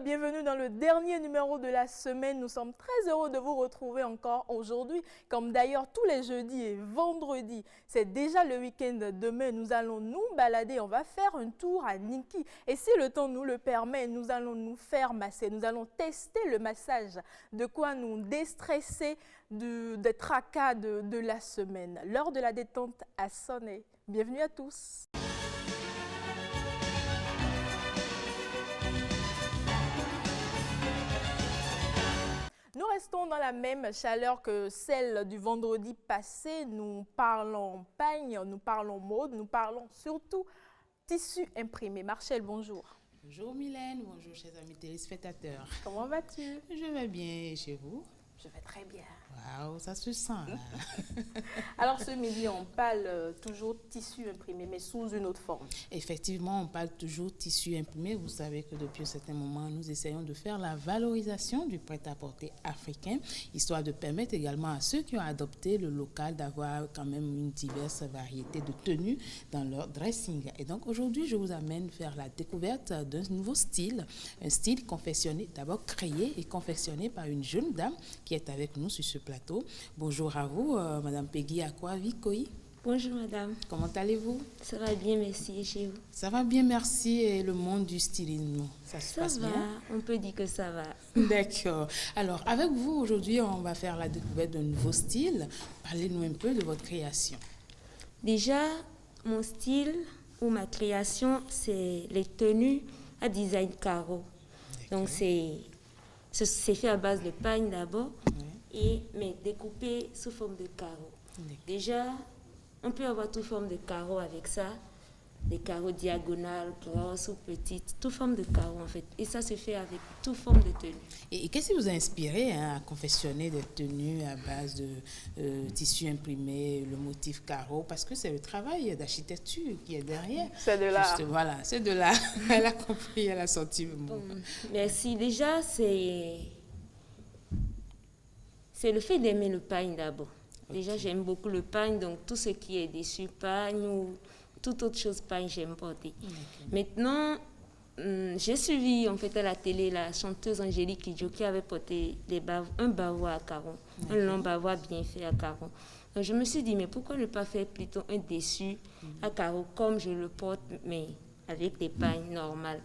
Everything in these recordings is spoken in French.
bienvenue dans le dernier numéro de la semaine. Nous sommes très heureux de vous retrouver encore aujourd'hui, comme d'ailleurs tous les jeudis et vendredis. C'est déjà le week-end. Demain, nous allons nous balader, on va faire un tour à Ninki. Et si le temps nous le permet, nous allons nous faire masser, nous allons tester le massage, de quoi nous déstresser des tracas de la semaine. L'heure de la détente a sonné. Bienvenue à tous. Nous restons dans la même chaleur que celle du vendredi passé. Nous parlons pagne, nous parlons mode, nous parlons surtout tissu imprimé. Marcel, bonjour. Bonjour Mylène, bonjour chers amis téléspectateurs. Comment vas-tu? Je vais bien, et chez vous? Je vais très bien. Waouh, ça se sent là. Alors ce midi, on parle toujours tissu imprimé, mais sous une autre forme. Effectivement, on parle toujours tissu imprimé. Vous savez que depuis un certain moment, nous essayons de faire la valorisation du prêt-à-porter africain, histoire de permettre également à ceux qui ont adopté le local d'avoir quand même une diverse variété de tenues dans leur dressing. Et donc aujourd'hui, je vous amène faire la découverte d'un nouveau style, un style confectionné, d'abord créé et confectionné par une jeune dame qui est avec nous sur ce plateau. Bonjour à vous, Madame Peggy Akwa-Vikoyi. Bonjour madame. Comment allez-vous? Ça va bien, merci. Et chez vous? Ça va bien, merci. Et le monde du stylisme, ça se passe bien? Ça va, on peut dire que ça va. D'accord. Alors, avec vous, aujourd'hui, on va faire la découverte d'un nouveau style. Parlez-nous un peu de votre création. Déjà, mon style ou ma création, c'est les tenues à design carreau. Donc, c'est fait à base de pagne d'abord, mais découpé sous forme de carreaux. Déjà, on peut avoir toute forme de carreaux avec ça, des carreaux diagonales, grosses ou petites, toute forme de carreaux en fait. Et ça se fait avec toute forme de tenue. Et qu'est-ce qui vous a inspiré à confectionner des tenues à base de tissu imprimé, le motif carreau? Parce que c'est le travail d'architecture qui est derrière. C'est de là. Voilà, c'est de là. Elle a compris, elle a senti le mot. Merci. Déjà, c'est le fait d'aimer le pagne d'abord. Déjà, j'aime beaucoup le pagne, donc tout ce qui est dessus pagne ou toute autre chose pagne, j'aime porter. Maintenant, j'ai suivi en fait à la télé la chanteuse Angélique Kidjo qui avait porté un bavois à carreaux, un long bavois bien fait à carreaux. Donc je me suis dit, mais pourquoi ne pas faire plutôt un dessus à carreaux comme je le porte, mais avec des pagnes normales.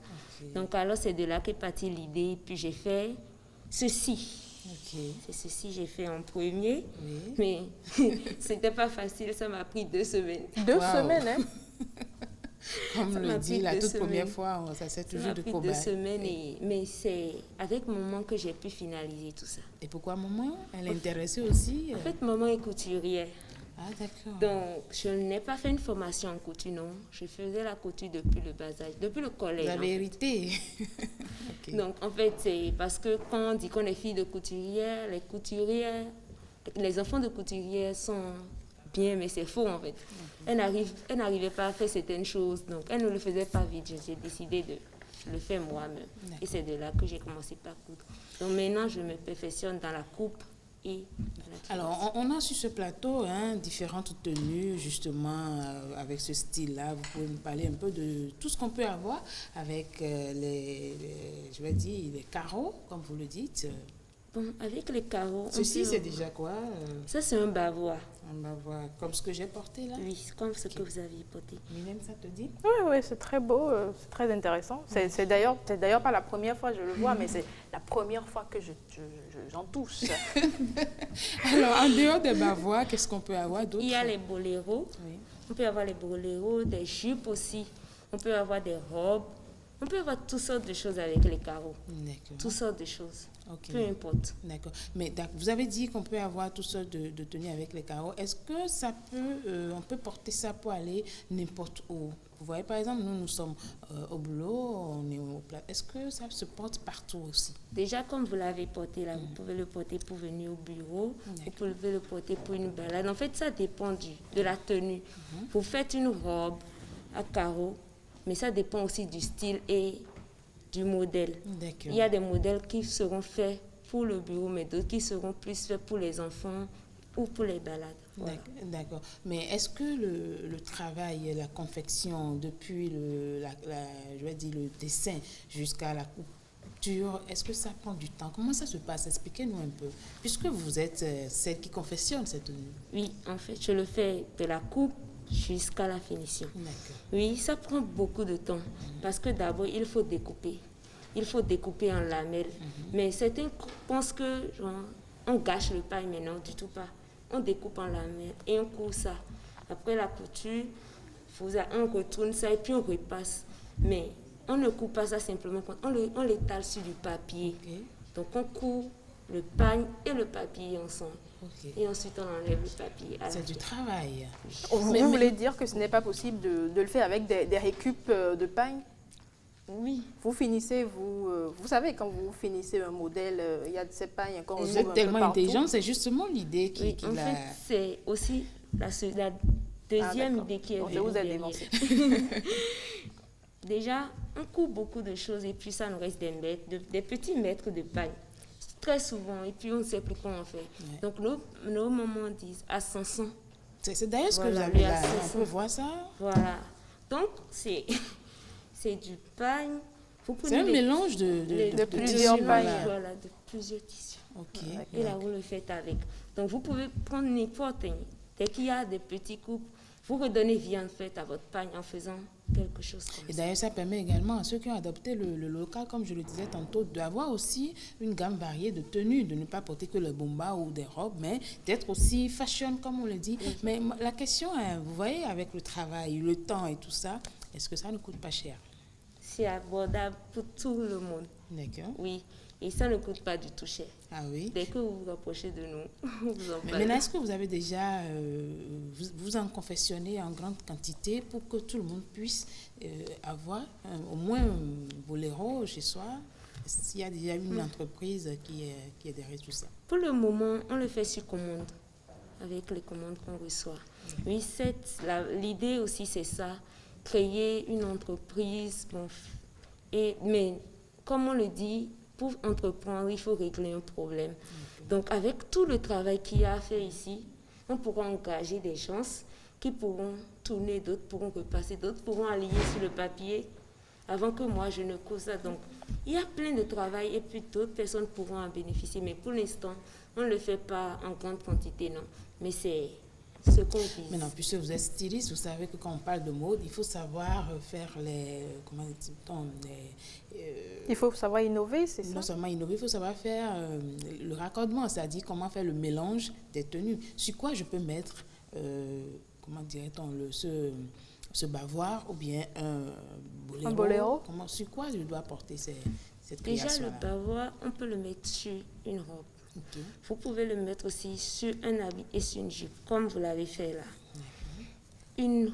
Donc alors c'est de là qu'est partie l'idée, puis j'ai fait ceci. C'est ceci que j'ai fait en premier, mais c'était pas facile, ça m'a pris 2 semaines. 2 semaines, hein? Comme le dit, la toute première fois, ça c'est toujours de cobaye. 2 semaines, mais c'est avec maman que j'ai pu finaliser tout ça. Et pourquoi maman? Elle est intéressée aussi? En fait, maman est couturière. Ah, d'accord. Donc, je n'ai pas fait une formation en couture, non. Je faisais la couture depuis le bas âge, depuis le collège. La vérité. Donc, en fait, c'est parce que quand on dit qu'on est fille de couturière, les enfants de couturière sont bien, mais c'est faux, en fait. Elle n'arrivait pas à faire certaines choses, donc elle ne le faisait pas vite. J'ai décidé de le faire moi-même. Et c'est de là que j'ai commencé par coudre. Donc, maintenant, je me perfectionne dans la coupe. Alors, on a sur ce plateau différentes tenues, justement, avec ce style-là. Vous pouvez me parler un peu de tout ce qu'on peut avoir avec les carreaux, comme vous le dites. Bon, avec les carreaux... Ceci, c'est déjà quoi? Ça, c'est un bavois. Un bavois, comme ce que j'ai porté là? Oui, comme ce que vous aviez porté. Mylène, ça te dit? Oui, c'est très beau, c'est très intéressant. C'est d'ailleurs pas la première fois que je le vois, mais c'est la première fois que j'en touche. Alors, en dehors des bavois, qu'est-ce qu'on peut avoir d'autre? Il y a les boléros. Oui. On peut avoir les boléros, des jupes aussi. On peut avoir des robes. On peut avoir toutes sortes de choses avec les carreaux. D'accord. Toutes sortes de choses. Okay. Peu importe. D'accord. Mais vous avez dit qu'on peut avoir toutes sortes de tenues avec les carreaux. Est-ce que ça peut, on peut porter ça pour aller n'importe où? Vous voyez, par exemple, nous sommes au boulot, on est au plat. Est-ce que ça se porte partout aussi? Déjà, comme vous l'avez porté là, vous pouvez le porter pour venir au bureau, vous pouvez le porter pour une balade. En fait, ça dépend de la tenue. Vous faites une robe à carreaux, mais ça dépend aussi du style et du modèle. Il y a des modèles qui seront faits pour le bureau, mais d'autres qui seront plus faits pour les enfants ou pour les balades. Voilà. D'accord. Mais est-ce que le travail, la confection, depuis le dessin jusqu'à la coupe, couture, est-ce que ça prend du temps? Comment ça se passe? Expliquez-nous un peu. Puisque vous êtes celle qui confectionne cette tenue. Oui, en fait, je le fais de la coupe jusqu'à la finition. D'accord. Oui, ça prend beaucoup de temps parce que d'abord, il faut découper. Il faut découper en lamelles. Mais certains pensent que genre, on gâche le pain, mais non, du tout pas. On découpe en lamelles et on coud ça. Après la couture, on retourne ça et puis on repasse. Mais on ne coupe pas ça simplement, on l'étale sur du papier. Okay. Donc on coud le pain et le papier ensemble. Okay. Et ensuite on enlève le papier. C'est du travail. Vous voulez dire que ce n'est pas possible de le faire avec des récup de pain? Oui. Vous finissez, vous savez, quand vous finissez un modèle, il y a de ces pailles qu'on Vous trouve êtes un tellement peu partout. intelligent, c'est justement l'idée qui Oui, en fait, c'est aussi la deuxième idée qui est Donc, je vous ai derrière. dévancé. Déjà, on coupe beaucoup de choses et puis ça nous reste des petits mètres de paille. Très souvent, et puis on ne sait plus comment on fait. Ouais. Donc nos mamans disent à 500. C'est d'ailleurs ce que vous Voilà, avez lui, là. à On 500. peut voir ça. Voilà. Donc, c'est du pain. C'est un mélange de tissus, plusieurs pailles. Voilà, de plusieurs tissus. Ok. Et là, vous le faites avec. Donc, vous pouvez prendre n'importe un. Dès qu'il y a des petits coupes, vous redonnez vie en fait à votre pain en faisant quelque chose comme Et ça. d'ailleurs, ça permet également à ceux qui ont adopté le local, comme je le disais tantôt, d'avoir aussi une gamme variée de tenues, de ne pas porter que le bomba ou des robes, mais d'être aussi fashion, comme on le dit. Oui. Mais la question est, vous voyez, avec le travail, le temps et tout ça, est-ce que ça ne coûte pas cher? C'est abordable pour tout le monde. D'accord. Oui. Et ça ne coûte pas du tout cher. Ah oui. Dès que vous vous rapprochez de nous, vous en Mais parlez. maintenant, est-ce que vous avez déjà, vous en confectionnez en grande quantité pour que tout le monde puisse avoir au moins un boléro chez soi? S'il y a déjà une entreprise qui est derrière tout ça? Pour le moment, on le fait sur commande, avec les commandes qu'on reçoit. Oui, l'idée aussi, c'est ça, créer une entreprise. Bon, mais comme on le dit, pour entreprendre, il faut régler un problème. Donc, avec tout le travail qu'il y a à faire ici, on pourra engager des gens qui pourront tourner, d'autres pourront repasser, d'autres pourront aligner sur le papier avant que moi je ne cause ça. Donc, il y a plein de travail et puis d'autres personnes pourront en bénéficier. Mais pour l'instant, on ne le fait pas en grande quantité, non. Mais c'est ce qu'on vise. Maintenant, puisque vous êtes styliste, vous savez que quand on parle de mode, il faut savoir faire Il faut savoir innover, c'est ça? non seulement innover, il faut savoir faire le raccordement, c'est-à-dire comment faire le mélange des tenues. Sur quoi je peux mettre, comment dirait-on, ce bavoir ou bien un boléro. Sur quoi je dois porter cette Déjà, création-là? le bavoir, on peut le mettre sur une robe. Okay. Vous pouvez le mettre aussi sur un habit et sur une jupe, comme vous l'avez fait là. Une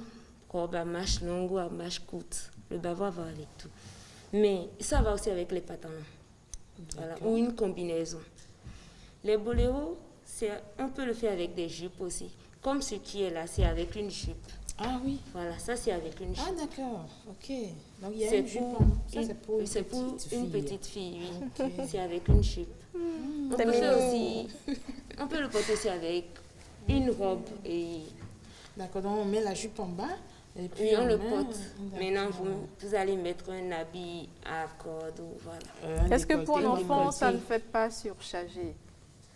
robe à manches longues ou à manches courtes. Le bavoir va avec tout. Mais ça va aussi avec les pantalons. Voilà, ou une combinaison. Les boléros, on peut le faire avec des jupes aussi. Comme ce qui est là, c'est avec une jupe. Ah oui. Voilà, ça c'est avec une jupe. Ah d'accord, ok. Donc il y a C'est une jupe. c'est pour une petite fille, oui. Okay. C'est avec une jupe. On peut faire aussi, on peut le porter aussi avec une robe et D'accord, donc on met la jupe en bas et puis oui, on le met- porte. D'accord. Maintenant, vous allez mettre un habit à cordes ou voilà. Un Est-ce que pour un décolleté, enfant, ça ne décolleté. fait pas surcharger?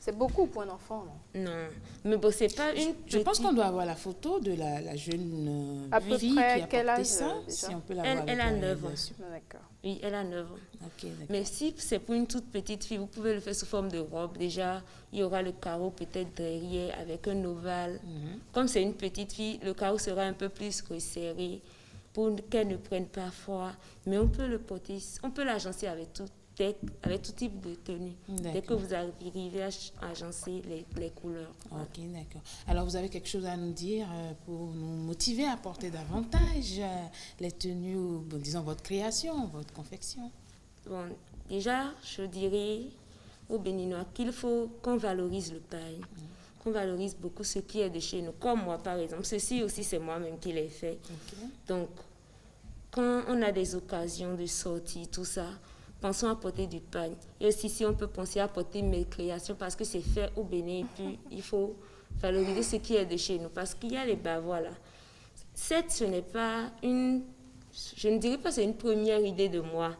C'est beaucoup pour un enfant, non? Non, mais bon, c'est pas une Je pense petite- qu'on doit avoir la photo de la jeune À peu fille près qui a quel porté âge, ça, déjà? si on peut l'avoir. Elle avec a la 9 ans. réalisation. D'accord. Oui, elle a 9 ans. Ok, d'accord. Mais si c'est pour une toute petite fille, vous pouvez le faire sous forme de robe. Déjà, il y aura le carreau peut-être derrière avec un ovale. Comme c'est une petite fille, le carreau sera un peu plus resserré pour qu'elle ne prenne pas froid. Mais on peut le porter, on peut l'agencer avec tout type de tenue. Dès que D'accord. vous arrivez à agencer les couleurs. Ok, d'accord. Alors, vous avez quelque chose à nous dire pour nous motiver à porter davantage les tenues, ou, bon, disons, votre création, votre confection? Bon, déjà, je dirais aux Béninois qu'il faut qu'on valorise le pain, qu'on valorise beaucoup ce qui est de chez nous. Comme moi, par exemple. Ceci aussi, c'est moi-même qui l'ai fait. Ok. Donc, quand on a des occasions de sortie, tout ça, pensons à porter du pain. Et aussi, si on peut penser à porter mes créations, parce que c'est fait au Bénin, et puis il faut valoriser ce qui est de chez nous. Parce qu'il y a les bavois là. Certes, ce n'est pas je ne dirais pas que c'est une première idée de moi,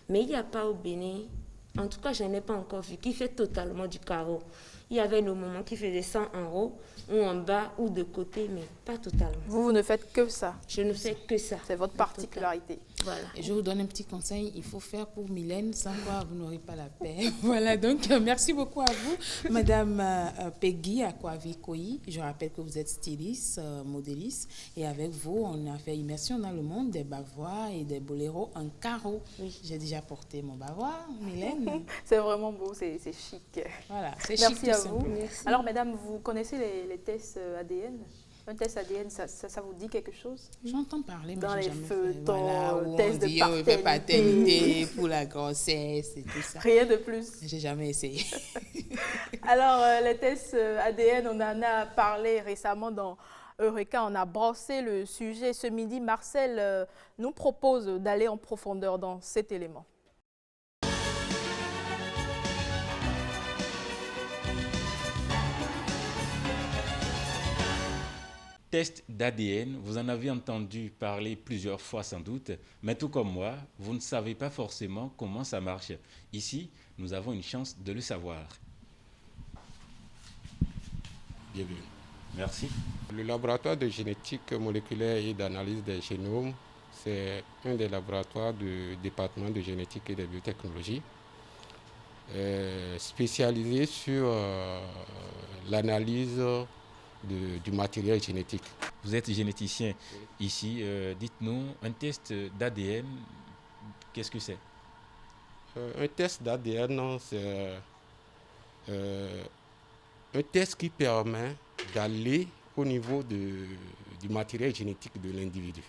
mais il n'y a pas au Bénin En tout cas, je n'ai pas encore vu, qui fait totalement du carreau. Il y avait le moment qui faisait ça en haut, ou en bas, ou de côté, mais pas totalement. Vous ne faites que ça. Je ne fais que ça. C'est votre particularité. Voilà. Et je vous donne un petit conseil, il faut faire pour Mylène, sans quoi vous n'aurez pas la paix. Voilà, donc merci beaucoup à vous, Madame Peggy Akwavi-Koyi. Je rappelle que vous êtes styliste, modéliste, et avec vous, on a fait immersion dans le monde des bavois et des boléros en carreau. Oui. J'ai déjà porté mon bavois, Mylène. C'est vraiment beau, c'est chic. Voilà, c'est chic. Merci à vous. Merci. Alors, mesdames, vous connaissez les tests ADN? Un test ADN, ça vous dit quelque chose? J'entends parler, mais dans j'ai les jamais feuilletons, fait. Voilà, tests on dit, de on fait paternité pour la grossesse et tout ça. Rien de plus. J'ai jamais essayé. Alors, les tests ADN, on en a parlé récemment dans Eureka. On a brossé le sujet. Ce midi, Marcel nous propose d'aller en profondeur dans cet élément. Test d'ADN, vous en avez entendu parler plusieurs fois sans doute, mais tout comme moi, vous ne savez pas forcément comment ça marche. Ici, nous avons une chance de le savoir. Bienvenue. Merci. Le laboratoire de génétique moléculaire et d'analyse des génomes, c'est un des laboratoires du département de génétique et de biotechnologie, spécialisé sur l'analyse du matériel génétique. Vous êtes généticien ici. Dites-nous, un test d'ADN, qu'est-ce que c'est? Un test d'ADN, c'est un test qui permet d'aller au niveau du matériel génétique de l'individu.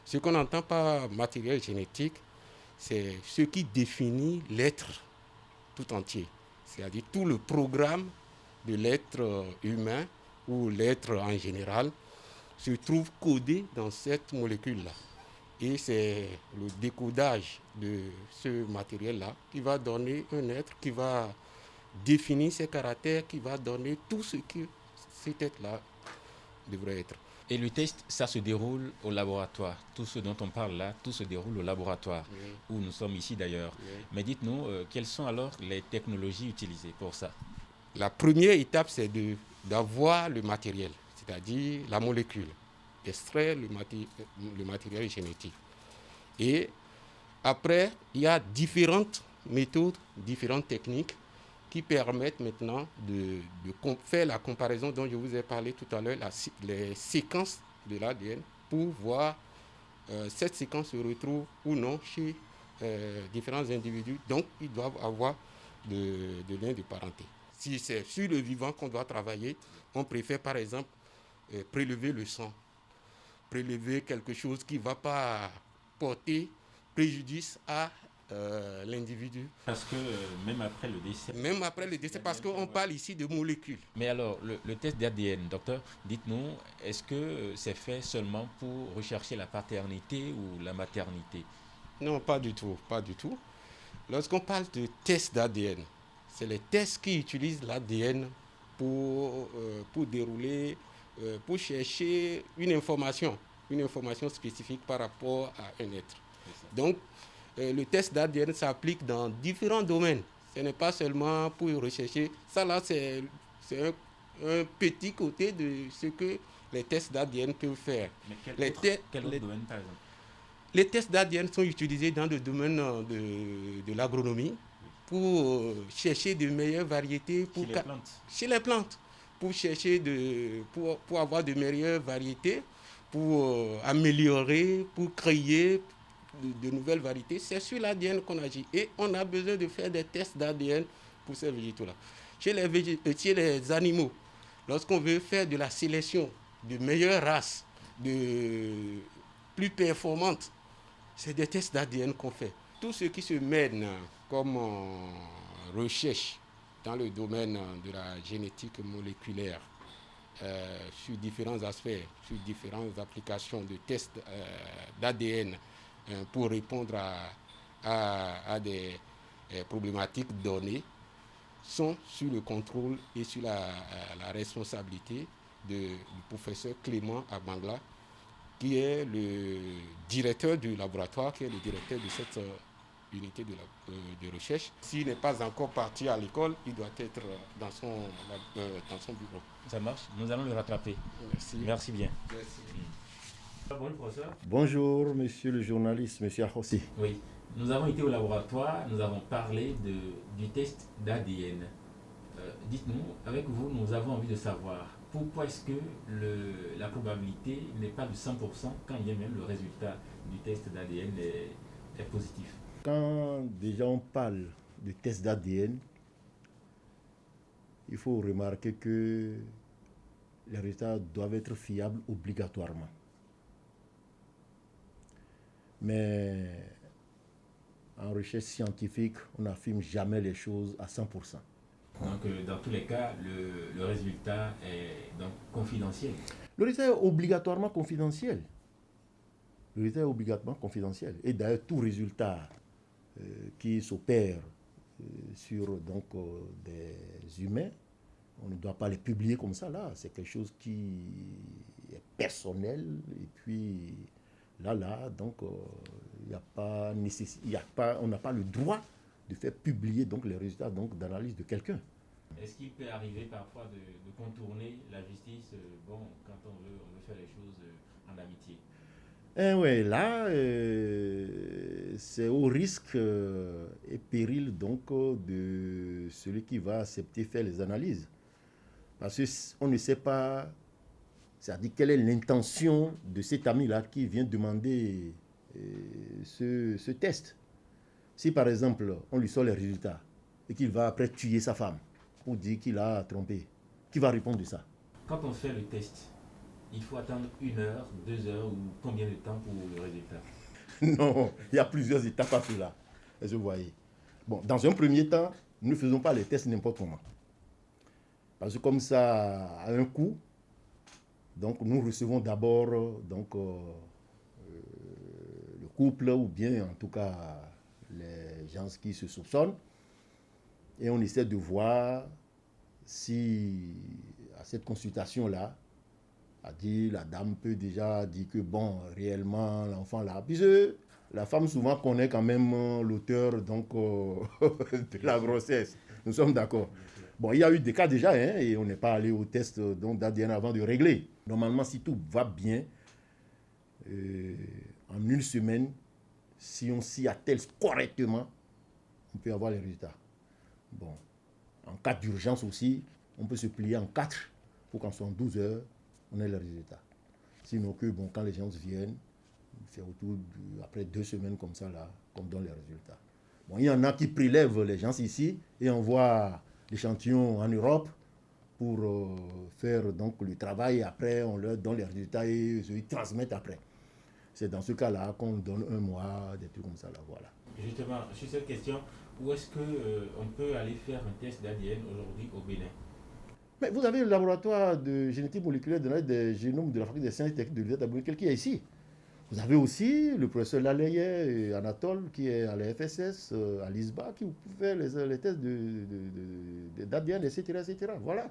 Ce qu'on entend par matériel génétique, c'est ce qui définit l'être tout entier, c'est-à-dire tout le programme de l'être humain où l'être en général se trouve codé dans cette molécule-là. Et c'est le décodage de ce matériel-là qui va donner un être, qui va définir ses caractères, qui va donner tout ce que cet être-là devrait être. Et le test, ça se déroule au laboratoire. Tout ce dont on parle là, tout se déroule au laboratoire, oui, où nous sommes ici d'ailleurs. Oui. Mais dites-nous, quelles sont alors les technologies utilisées pour ça? La première étape, c'est d'avoir le matériel, c'est-à-dire la molécule, d'extraire le matériel génétique. Et après, il y a différentes méthodes, différentes techniques qui permettent maintenant de faire la comparaison dont je vous ai parlé tout à l'heure, les séquences de l'ADN, pour voir cette séquence se retrouve ou non chez différents individus. Donc, ils doivent avoir de liens de parenté. Si c'est sur le vivant qu'on doit travailler, on préfère par exemple prélever le sang, prélever quelque chose qui ne va pas porter préjudice à l'individu. Parce que même après le décès... Même après le décès, parce qu'on parle ici de molécules. Mais alors, le test d'ADN, docteur, dites-nous, est-ce que c'est fait seulement pour rechercher la paternité ou la maternité? Non, pas du tout, pas du tout. Lorsqu'on parle de test d'ADN, c'est les tests qui utilisent l'ADN pour dérouler, pour chercher une information spécifique par rapport à un être. Donc, le test d'ADN s'applique dans différents domaines. Ce n'est pas seulement pour rechercher. Ça, là, c'est un petit côté de ce que les tests d'ADN peuvent faire. Mais quel autre domaine, par exemple? Les tests d'ADN sont utilisés dans le domaine de l'agronomie pour chercher de meilleures variétés. Chez les plantes. Pour chercher pour avoir de meilleures variétés, pour améliorer, pour créer de nouvelles variétés. C'est sur l'ADN qu'on agit. Et on a besoin de faire des tests d'ADN pour ces végétaux-là. Chez les animaux, lorsqu'on veut faire de la sélection de meilleures races, de plus performantes, c'est des tests d'ADN qu'on fait. Tout ce qui se mène comme recherche dans le domaine de la génétique moléculaire, sur différents aspects, sur différentes applications de tests d'ADN pour répondre à des problématiques données, sont sur le contrôle et sur la responsabilité du professeur Clément Abangla, qui est le directeur du laboratoire, qui est le directeur de cette unité de recherche. S'il n'est pas encore parti à l'école, il doit être dans son bureau. Ça marche, nous allons le rattraper. Merci. Merci bien. Merci. Bonjour, professeur. Bonjour, monsieur le journaliste, monsieur Ahossi. Oui, nous avons été au laboratoire, nous avons parlé du test d'ADN. Dites-nous, avec vous, nous avons envie de savoir pourquoi est-ce que la probabilité n'est pas de 100% quand bien même le résultat du test d'ADN est positif. Quand déjà on parle de test d'ADN, il faut remarquer que les résultats doivent être fiables obligatoirement. Mais en recherche scientifique, on n'affirme jamais les choses à 100%. Donc, dans tous les cas, le résultat est donc confidentiel. Le résultat est obligatoirement confidentiel. Le résultat est obligatoirement confidentiel. Et d'ailleurs, tout résultat qui s'opère sur des humains, on ne doit pas les publier comme ça. Là, c'est quelque chose qui est personnel. Et puis, donc, on n'a pas le droit de faire publier donc, les résultats d'analyse de quelqu'un. Est-ce qu'il peut arriver parfois de contourner la justice quand on veut faire les choses en amitié? Oui, là, c'est au risque et péril donc, de celui qui va accepter faire les analyses. Parce qu'on ne sait pas, c'est-à-dire quelle est l'intention de cet ami-là qui vient demander ce test. Si par exemple, on lui sort les résultats et qu'il va après tuer sa femme pour dire qu'il a trompé, qui va répondre de ça? Quand on fait le test, il faut attendre 1 heure, 2 heures ou combien de temps pour le résultat? Non, il y a plusieurs étapes à cela. Vous voyez. Bon, dans un premier temps, nous ne faisons pas les tests n'importe comment. Parce que comme ça, à un coup, donc nous recevons d'abord le couple ou bien en tout cas les gens qui se soupçonnent et on essaie de voir si à cette consultation-là, la dame peut déjà dire que bon, réellement l'enfant là, puisque la femme souvent connaît quand même l'auteur de la grossesse. Nous sommes d'accord. Bon, il y a eu des cas déjà et on n'est pas allé au test d'ADN avant de régler. Normalement, si tout va bien, en 1 semaine, si on s'y attelle correctement, on peut avoir les résultats. Bon, en cas d'urgence aussi, on peut se plier en 4 pour qu'en soit en 12 heures, on ait les résultats. Sinon que, bon, quand les gens viennent, c'est après 2 semaines comme ça, là, qu'on donne les résultats. Bon, il y en a qui prélèvent les gens ici et envoient l'échantillon en Europe pour faire donc le travail. Après, on leur donne les résultats et ils transmettent après. C'est dans ce cas-là qu'on donne 1 mois, des trucs comme ça, là, voilà. Justement, sur cette question, où est-ce qu'on peut aller faire un test d'ADN aujourd'hui au Bénin? Mais vous avez le laboratoire de génétique moléculaire de l'analyse des génomes de la faculté des sciences et techniques de l'Université d'Aboubacar qui est ici. Vous avez aussi le professeur Laleye et Anatole qui est à la FSS, à l'ISBA, qui vous fait les tests d'ADN, etc. Voilà.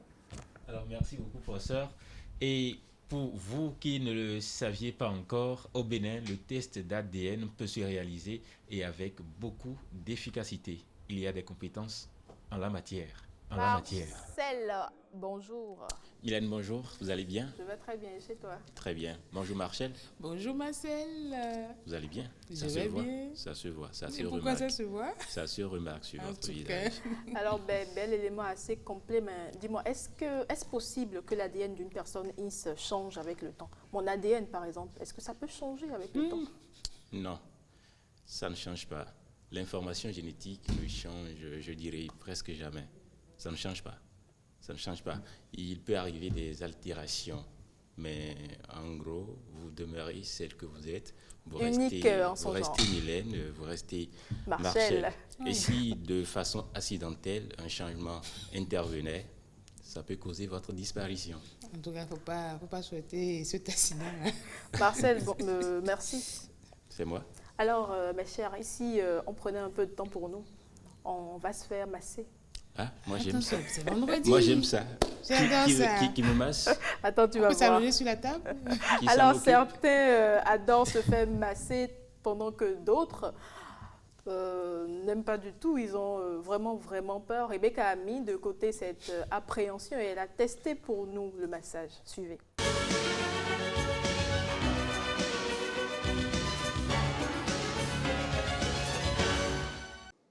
Alors, merci beaucoup, professeur. Et pour vous qui ne le saviez pas encore, au Bénin, le test d'ADN peut se réaliser et avec beaucoup d'efficacité. Il y a des compétences en la matière. Marcel, bonjour. Hélène, bonjour, vous allez bien? Je vais très bien, et chez toi? Très bien. Bonjour Marcel. Bonjour Marcel. Vous allez bien? Je vais bien. Ça se voit, ça se remarque. Pourquoi ça se voit? Ça se remarque sur votre visage. Alors, bel élément assez complet, mais dis-moi, est-ce possible que l'ADN d'une personne IS change avec le temps? Mon ADN, par exemple, est-ce que ça peut changer avec le temps? Non, ça ne change pas. L'information génétique ne change, je dirais, presque jamais. Ça ne change pas. Ça ne change pas. Il peut arriver des altérations, mais en gros, vous demeurez celle que vous êtes. Vous unique en son genre. Vous restez Mylène, vous restez Marcel. Et si de façon accidentelle, un changement intervenait, ça peut causer votre disparition. En tout cas, il ne faut pas souhaiter cet accident. Marcel, merci. C'est moi. Alors, mes chers, ici, on prenait un peu de temps pour nous. On va se faire masser. Ah, moi j'aime ça. C'est vendredi. Moi j'aime ça. J'adore ça. Qui me masse? Attends, tu vas voir. On peut s'allonger sur la table. Alors certains adorent se faire masser pendant que d'autres n'aiment pas du tout, ils ont vraiment peur. Rebecca a mis de côté cette appréhension et elle a testé pour nous le massage. Suivez.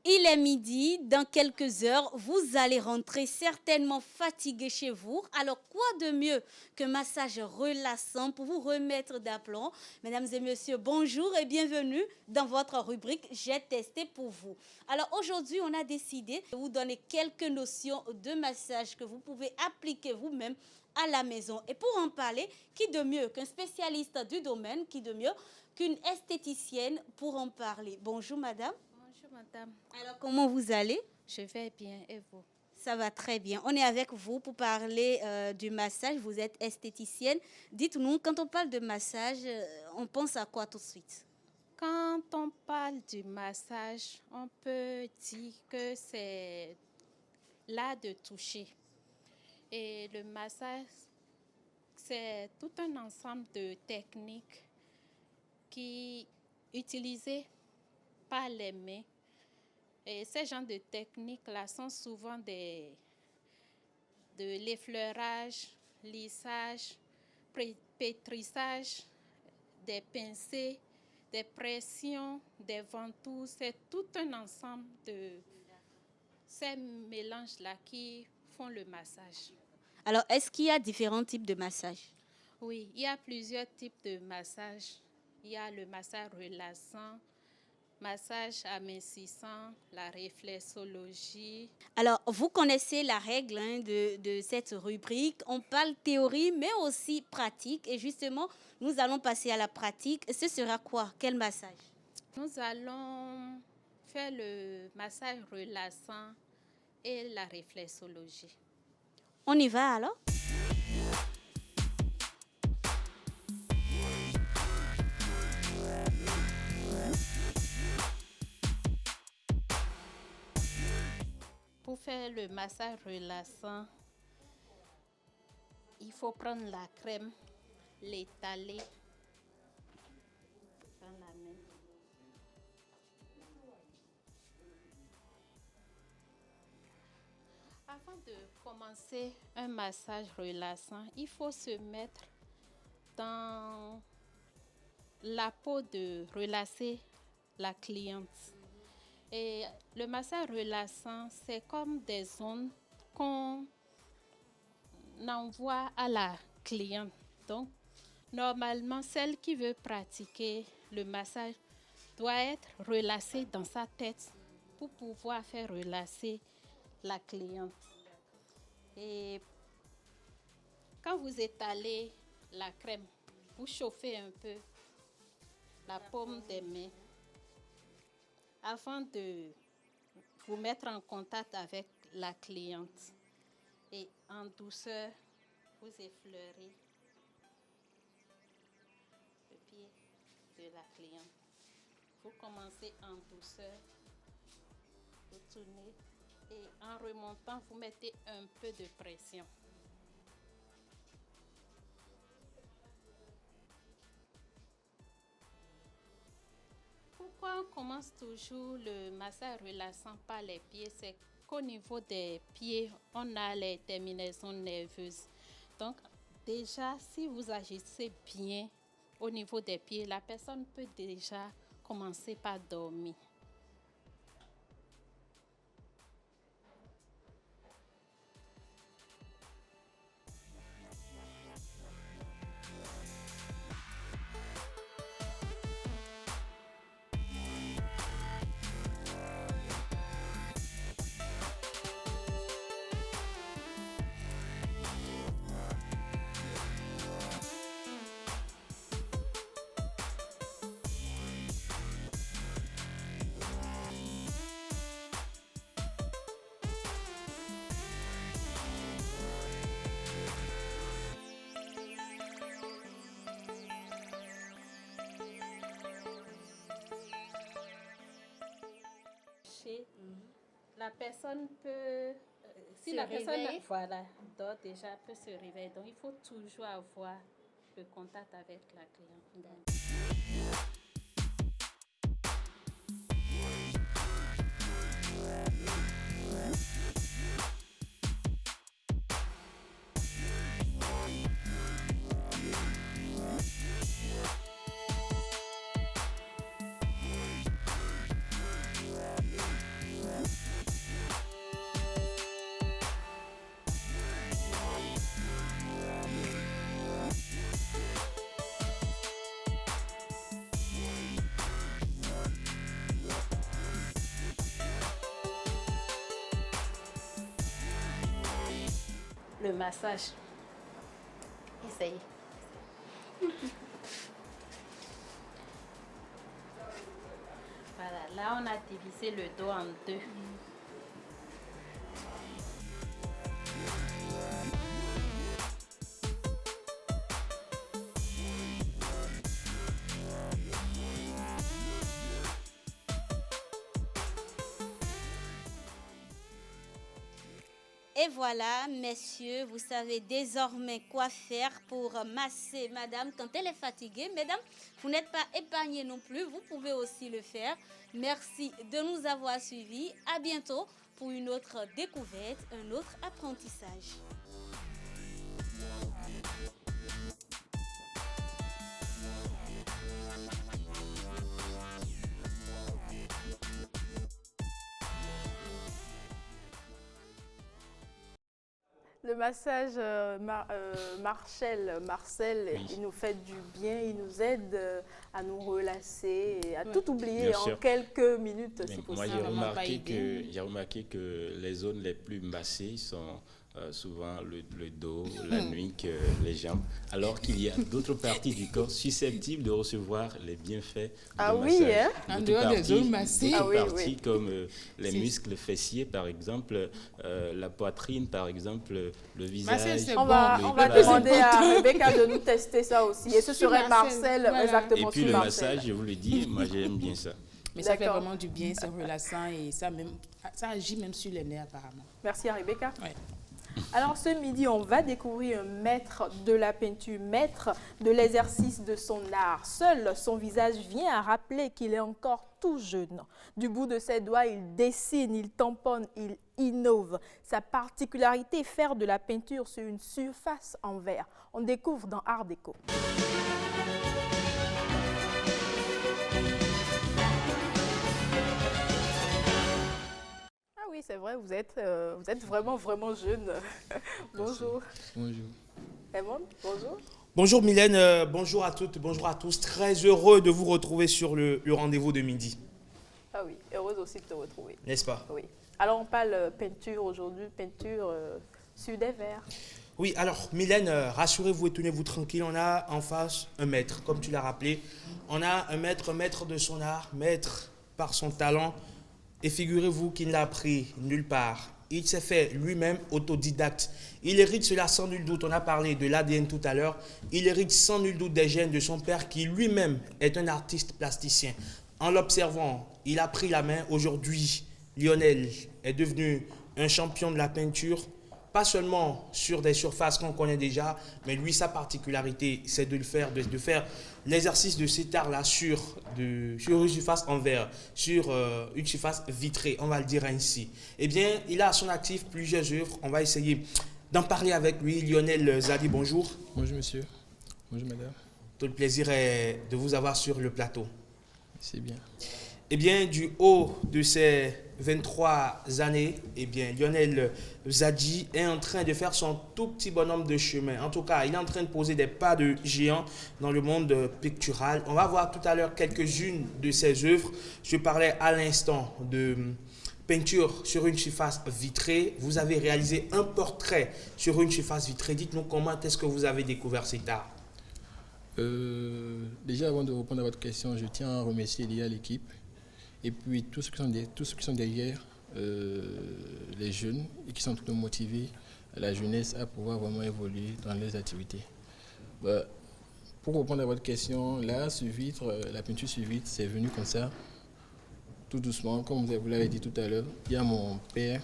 Il est midi, dans quelques heures, vous allez rentrer certainement fatigué chez vous. Alors, quoi de mieux qu'un massage relaxant pour vous remettre d'aplomb? Mesdames et messieurs, bonjour et bienvenue dans votre rubrique « J'ai testé pour vous ». Alors, aujourd'hui, on a décidé de vous donner quelques notions de massage que vous pouvez appliquer vous-même à la maison. Et pour en parler, qui de mieux qu'un spécialiste du domaine, qui de mieux qu'une esthéticienne pour en parler? Bonjour, madame. Bonjour madame. Alors, comment vous allez? Je vais bien et vous? Ça va très bien. On est avec vous pour parler du massage. Vous êtes esthéticienne. Dites-nous, quand on parle de massage, on pense à quoi tout de suite? Quand on parle du massage, on peut dire que c'est l'art de toucher. Et le massage, c'est tout un ensemble de techniques qui utilisées par les mains. Et ces genres de techniques-là sont souvent de l'effleurage, lissage, pétrissage, des pincées, des pressions, des ventouses. C'est tout un ensemble de ces mélanges-là qui font le massage. Alors, est-ce qu'il y a différents types de massages? Oui, il y a plusieurs types de massages. Il y a le massage relaxant, massage amincissant, la réflexologie. Alors, vous connaissez la règle de cette rubrique. On parle théorie, mais aussi pratique. Et justement, nous allons passer à la pratique. Ce sera quoi? Quel massage? Nous allons faire le massage relaxant et la réflexologie. On y va alors? Pour faire le massage relaxant, il faut prendre la crème, l'étaler dans la main. Avant de commencer un massage relaxant, il faut se mettre dans la peau de relaxer la cliente. Et le massage relaxant, c'est comme des ondes qu'on envoie à la cliente. Donc, normalement, celle qui veut pratiquer le massage doit être relaxée dans sa tête pour pouvoir faire relaxer la cliente. Et quand vous étalez la crème, vous chauffez un peu la paume des mains avant de vous mettre en contact avec la cliente. Et en douceur, vous effleurez le pied de la cliente. Vous commencez en douceur, vous tournez et en remontant, vous mettez un peu de pression. Pourquoi on commence toujours le massage relaxant par les pieds? C'est qu'au niveau des pieds, on a les terminaisons nerveuses. Donc, déjà, si vous agissez bien au niveau des pieds, la personne peut déjà commencer par dormir. La personne peut, si la personne dort déjà, peut se réveiller. Donc, il faut toujours avoir le contact avec la cliente. le massage. Essayez. Voilà, là on a divisé le dos en deux. Et voilà, messieurs, vous savez désormais quoi faire pour masser madame quand elle est fatiguée. Mesdames, vous n'êtes pas épargnées non plus, vous pouvez aussi le faire. Merci de nous avoir suivis. À bientôt pour une autre découverte, un autre apprentissage. Le massage Marcel, Oui. il nous fait du bien, il nous aide à nous relâcher et à Ouais. tout oublier Bien en sûr. quelques minutes Mais si moi, possible. j'ai remarqué que- j'ai remarqué que les zones les plus massées sont souvent le dos, la nuque, les jambes, alors qu'il y a d'autres parties du corps susceptibles de recevoir les bienfaits Ah du oui, massage. hein? En D'autres dehors des parties- zones massées. d'autres Ah oui, parties oui. comme les C'est- muscles fessiers, par exemple, la poitrine, par exemple, le visage. Marcel, c'est On va, bon, on mais va voilà. demander à Rebecca de nous tester ça aussi. Et ce Sur serait Marcel, Marcel, voilà. exactement, Et puis sur le Marcel. massage, je vous le dis, moi j'aime bien ça. Mais ça fait D'accord. vraiment du bien, c'est relaxant et ça agit même sur les nerfs apparemment. Merci à Rebecca. Ouais. Alors ce midi, on va découvrir un maître de la peinture, maître de l'exercice de son art. Seul son visage vient à rappeler qu'il est encore tout jeune. Du bout de ses doigts, il dessine, il tamponne, il innove. Sa particularité est faire de la peinture sur une surface en verre. On découvre dans Art Déco. Ah oui, c'est vrai, vous êtes vraiment, vraiment jeune. Bonjour. Bonjour. Raymond, bonjour. Bonjour Mylène, bonjour à toutes, bonjour à tous. Très heureux de vous retrouver sur le rendez-vous de midi, Ah oui, heureuse aussi de te retrouver. n'est-ce pas? Oui. Alors on parle peinture aujourd'hui, peinture sur des verres. Oui, alors Mylène, rassurez-vous et tenez-vous tranquille, on a en face un maître, comme tu l'as rappelé. On a un maître de son art, maître par son talent. Et figurez-vous qu'il ne l'a appris nulle part. Il s'est fait lui-même autodidacte. Il hérite cela sans nul doute. On a parlé de l'ADN tout à l'heure. Il hérite sans nul doute des gènes de son père qui lui-même est un artiste plasticien. En l'observant, il a pris la main. Aujourd'hui, Lionel est devenu un champion de la peinture. Pas seulement sur des surfaces qu'on connaît déjà, mais lui, sa particularité, c'est de faire l'exercice de cet art-là sur une surface en verre, sur une surface vitrée, on va le dire ainsi. Eh bien, il a à son actif plusieurs œuvres. On va essayer d'en parler avec lui. Lionel Zadi, bonjour. Bonjour monsieur. Bonjour madame. Tout le plaisir est de vous avoir sur le plateau. C'est bien. Eh bien, du haut de ses 23 années, eh bien, Lionel Zadi est en train de faire son tout petit bonhomme de chemin. En tout cas, il est en train de poser des pas de géant dans le monde pictural. On va voir tout à l'heure quelques-unes de ses œuvres. Je parlais à l'instant de peinture sur une surface vitrée. Vous avez réalisé un portrait sur une surface vitrée. Dites-nous comment est-ce que vous avez découvert cet art? Déjà, avant de répondre à votre question, je tiens à remercier l'équipe et puis tous ceux qui sont derrière les jeunes et qui sont tout motivés, la jeunesse, à pouvoir vraiment évoluer dans leurs activités. Pour répondre à votre question, l'art sur vitre, la peinture sur vitre, c'est venu comme ça, tout doucement, comme vous l'avez dit tout à l'heure. Il y a mon père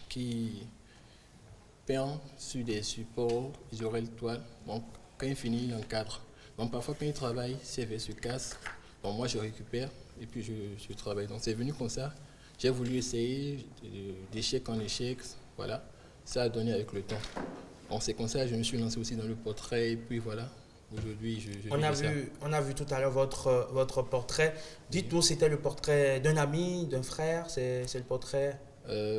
qui peint sur des supports, ils auraient le toile. Donc, quand il finit, il encadre. Donc, parfois, quand il travaille, ses verres se cassent. Bon, moi, je récupère et puis je travaille. Donc, c'est venu comme ça. J'ai voulu essayer d'échec en échec. Voilà. Ça a donné avec le temps. Donc, c'est comme ça que je me suis lancé aussi dans le portrait. Et puis, voilà. Aujourd'hui, je On a vu tout à l'heure votre portrait. Dites-nous, c'était le portrait d'un ami, d'un frère, c'est le portrait?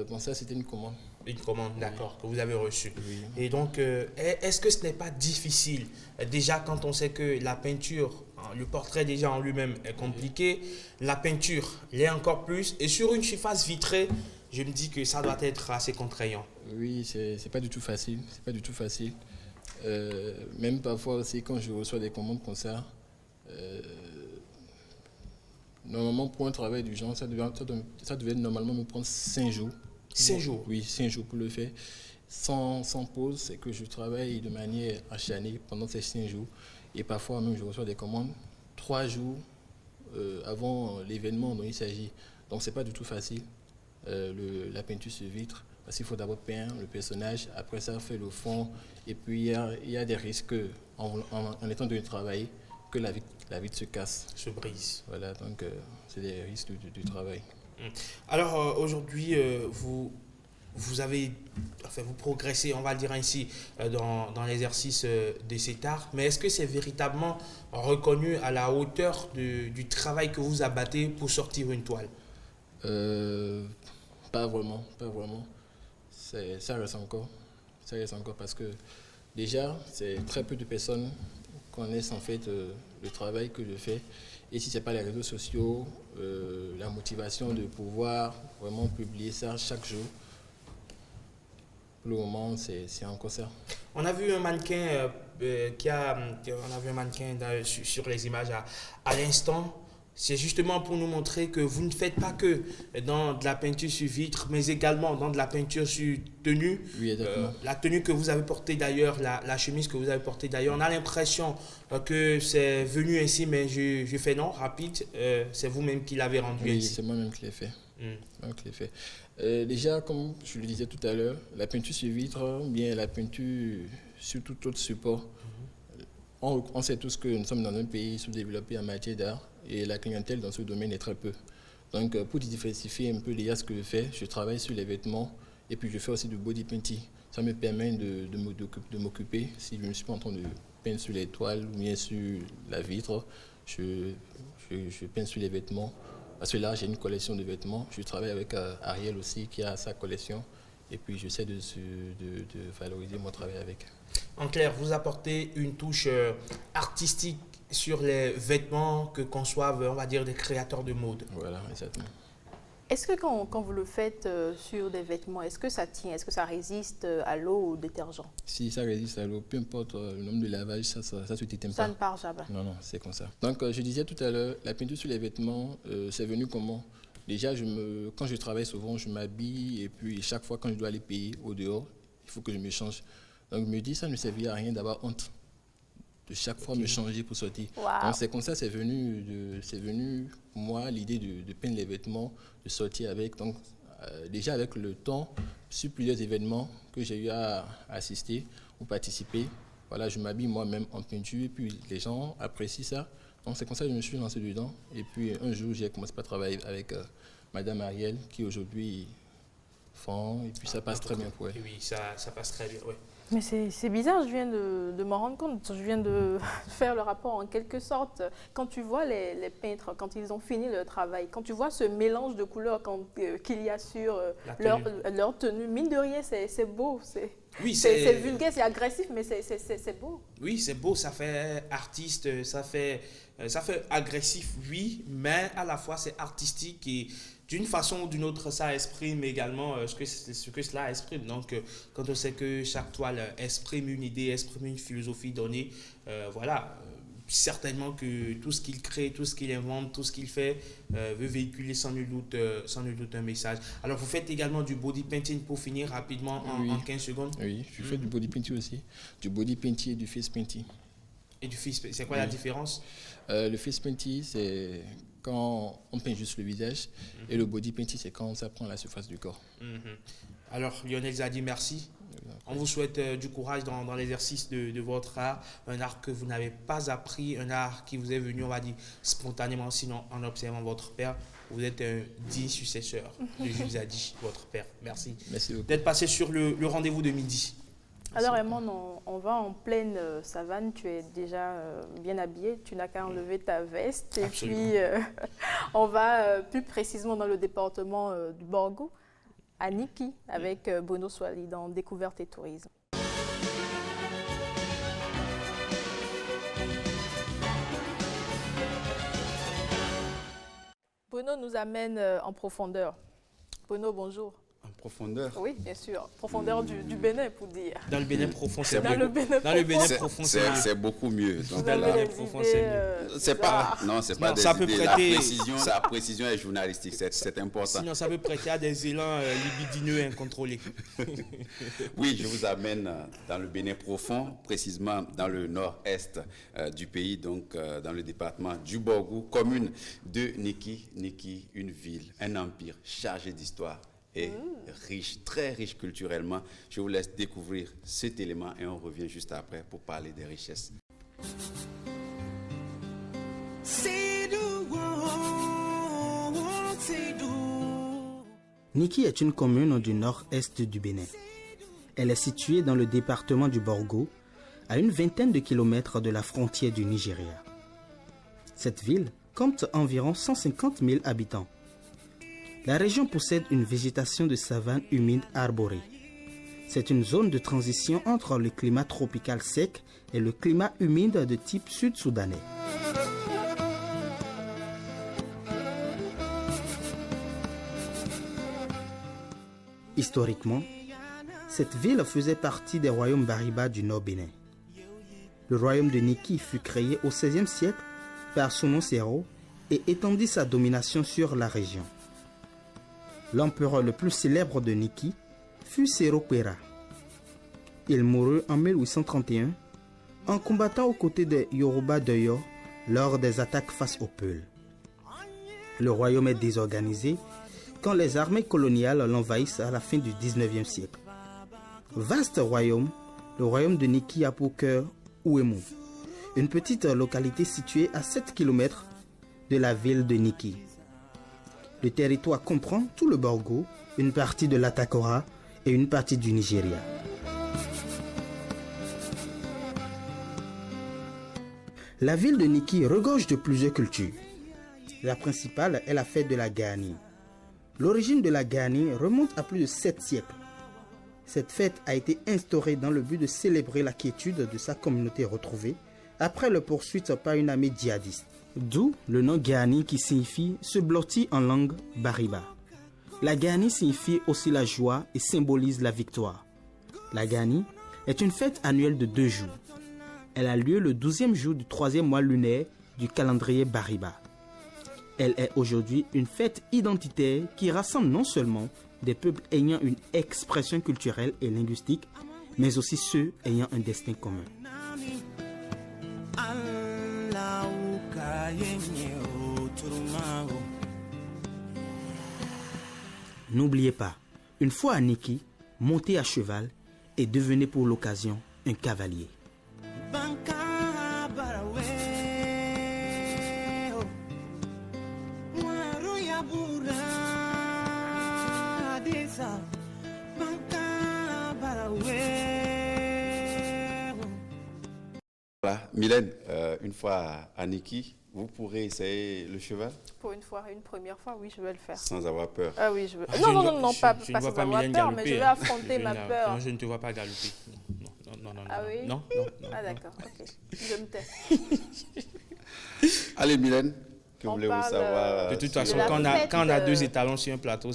Bon, ça, c'était une commande. Une commande, d'accord, que vous avez reçue. Oui. Et donc, est-ce que ce n'est pas difficile, déjà quand on sait que la peinture, le portrait déjà en lui-même est compliqué, la peinture l'est encore plus, et sur une surface vitrée, je me dis que ça doit être assez contraignant. Oui, c'est pas du tout facile. C'est pas du tout facile. Même parfois aussi, quand je reçois des commandes comme ça, normalement, pour un travail du genre, ça devait normalement me prendre 5 jours. 5 jours? Oui, 5 jours pour le faire. Sans pause, c'est que je travaille de manière acharnée pendant ces 5 jours. Et parfois même, je reçois des commandes 3 jours avant l'événement dont il s'agit. Donc, c'est pas du tout facile, la peinture sur vitre. Parce qu'il faut d'abord peindre le personnage, après ça, faire le fond. Et puis, il y a des risques en étant de travailler que la vitre se casse. Se brise. Voilà, donc c'est des risques du travail. Alors, aujourd'hui, vous progressez, on va le dire ainsi, dans l'exercice de cet art. Mais est-ce que c'est véritablement reconnu à la hauteur du travail que vous abattez pour sortir une toile? Pas vraiment. Ça reste encore parce que déjà, c'est très peu de personnes connaissent en fait le travail que je fais. Et si ce n'est pas les réseaux sociaux, la motivation de pouvoir vraiment publier ça chaque jour, pour le moment, c'est encore ça. On a vu un mannequin sur les images à l'instant. C'est justement pour nous montrer que vous ne faites pas que dans de la peinture sur vitre, mais également dans de la peinture sur tenue. Oui, exactement. La tenue que vous avez portée d'ailleurs, la chemise que vous avez portée d'ailleurs, on a l'impression que c'est venu ainsi, mais je fais non, rapide. C'est vous-même qui l'avez rendu ainsi. Oui, c'est moi-même qui l'ai fait. Déjà, comme je le disais tout à l'heure, la peinture sur vitre, bien la peinture sur tout autre support. On sait tous que nous sommes dans un pays sous-développé en matière d'art et la clientèle dans ce domaine est très peu. Donc, pour diversifier un peu déjà ce que je fais, je travaille sur les vêtements et puis je fais aussi du body painting. Ça me permet de m'occuper. Si je ne suis pas en train de peindre sur les toiles ou bien sur la vitre, je peins sur les vêtements. Parce que là, j'ai une collection de vêtements. Je travaille avec Ariel aussi qui a sa collection et puis j'essaie de valoriser mon travail avec. En clair, vous apportez une touche artistique sur les vêtements que conçoivent, on va dire, des créateurs de mode. Voilà, exactement. Est-ce que quand vous le faites sur des vêtements, est-ce que ça tient? Est-ce que ça résiste à l'eau ou au détergent? Si ça résiste à l'eau, peu importe le nombre de lavages, ça se t'éteint pas. Ça ne part jamais? Non, c'est comme ça. Donc, je disais tout à l'heure, la peinture sur les vêtements, c'est venu comment? Déjà, quand je travaille souvent, je m'habille et puis chaque fois quand je dois aller payer au dehors, il faut que je me change. Donc, je me dis, ça ne servirait à rien d'avoir honte de chaque fois me changer pour sortir. Wow. Donc, c'est comme ça, c'est venu pour moi l'idée de peindre les vêtements, de sortir avec. Donc, déjà avec le temps, sur plusieurs événements que j'ai eu à assister ou participer, voilà, je m'habille moi-même en peinture et puis les gens apprécient ça. Donc, c'est comme ça que je me suis lancé dedans. Et puis, un jour, j'ai commencé à travailler avec Madame Ariel, qui aujourd'hui font, et puis ça passe très bien pour elle. Oui, ça passe très bien, oui. Mais c'est bizarre, je viens de m'en rendre compte, je viens de faire le rapport en quelque sorte. Quand tu vois les peintres, quand ils ont fini leur travail, quand tu vois ce mélange de couleurs qu'il y a sur leur tenue, mine de rien, c'est beau, c'est vulgaire, c'est agressif, mais c'est beau. Oui, c'est beau, ça fait artiste, ça fait agressif, oui, mais à la fois c'est artistique et d'une façon ou d'une autre, ça exprime également ce que cela exprime. Donc, quand on sait que chaque toile exprime une idée, exprime une philosophie donnée, certainement que tout ce qu'il crée, tout ce qu'il invente, tout ce qu'il fait veut véhiculer sans nul doute un message. Alors, vous faites également du body painting pour finir rapidement en 15 secondes? Oui, je fais du body painting aussi. Du body painting et du face painting. Et du face painting, c'est quoi la différence? Le face painting, c'est quand on peint juste le visage et le body painting, c'est quand ça prend la surface du corps. Alors, Lionel Zadi, merci. On vous souhaite du courage dans l'exercice de votre art, un art que vous n'avez pas appris, un art qui vous est venu, on va dire, spontanément, sinon en observant votre père. Vous êtes un digne successeur de Jules Zadi, votre père. Merci. Merci beaucoup d'être passé sur le rendez-vous de midi. Alors Raymond, on va en pleine savane, tu es déjà bien habillé, tu n'as qu'à enlever ta veste. Absolument. Et puis on va plus précisément dans le département du Borgo, à Niki, avec Bono Swali dans Découverte et Tourisme. Bono nous amène en profondeur. Pono, bonjour. En profondeur? Oui, bien sûr. Profondeur du Bénin, pour dire. Dans le Bénin profond, c'est dans le Bénin profond, c'est beaucoup mieux. Donc, dans le Bénin profond, c'est mieux. C'est pas, non, c'est pas des ça peut idées. prêter... La précision est journalistique, c'est important. Sinon, ça peut prêter à des élans libidineux incontrôlés. Oui, je vous amène dans le Bénin profond, précisément dans le nord-est du pays, donc dans le département du Borgou, commune de Niki. Niki, une ville, un empire chargé d'histoire et riche, très riche culturellement. Je vous laisse découvrir cet élément et on revient juste après pour parler des richesses. Niki est une commune du nord-est du Bénin. Elle est située dans le département du Borgou, à une vingtaine de kilomètres de la frontière du Nigeria. Cette ville compte environ 150 000 habitants. La région possède une végétation de savane humide arborée. C'est une zone de transition entre le climat tropical sec et le climat humide de type sud-soudanais. Historiquement, cette ville faisait partie des royaumes Bariba du Nord Bénin. Le royaume de Niki fut créé au XVIe siècle par Sono Sero et étendit sa domination sur la région. L'empereur le plus célèbre de Niki fut Sero Kwera. Il mourut en 1831 en combattant aux côtés des Yoruba d'Oyo lors des attaques face aux Peuls. Le royaume est désorganisé quand les armées coloniales l'envahissent à la fin du 19e siècle. Vaste royaume, le royaume de Niki a pour cœur Ouémou, une petite localité située à 7 km de la ville de Niki. Le territoire comprend tout le Borgou, une partie de l'Atakora et une partie du Nigeria. La ville de Niki regorge de plusieurs cultures. La principale est la fête de la Gani. L'origine de la Gani remonte à plus de 7 siècles. Cette fête a été instaurée dans le but de célébrer la quiétude de sa communauté retrouvée après leur poursuite par une armée djihadiste. D'où le nom Gani qui signifie se blottir en langue Bariba. La Gani signifie aussi la joie et symbolise la victoire. La Gani est une fête annuelle de 2 jours. Elle a lieu le 12e jour du 3e mois lunaire du calendrier Bariba. Elle est aujourd'hui une fête identitaire qui rassemble non seulement des peuples ayant une expression culturelle et linguistique, mais aussi ceux ayant un destin commun. N'oubliez pas, une fois à Niki, montez à cheval et devenez pour l'occasion un cavalier. Voilà, Mylène, une fois à Niki, vous pourrez essayer le cheval? Pour une fois, une première fois, oui, je vais le faire. Sans avoir peur? Ah oui, je veux. Non, pas sans avoir peur, mais je vais affronter ma peur. Non, je ne te vois pas galoper. Non. Ah oui? Non. Ah d'accord, ok. Je me tais. Allez, Mylène, que voulez-vous savoir? De toute façon, quand on a 2 étalons sur un plateau,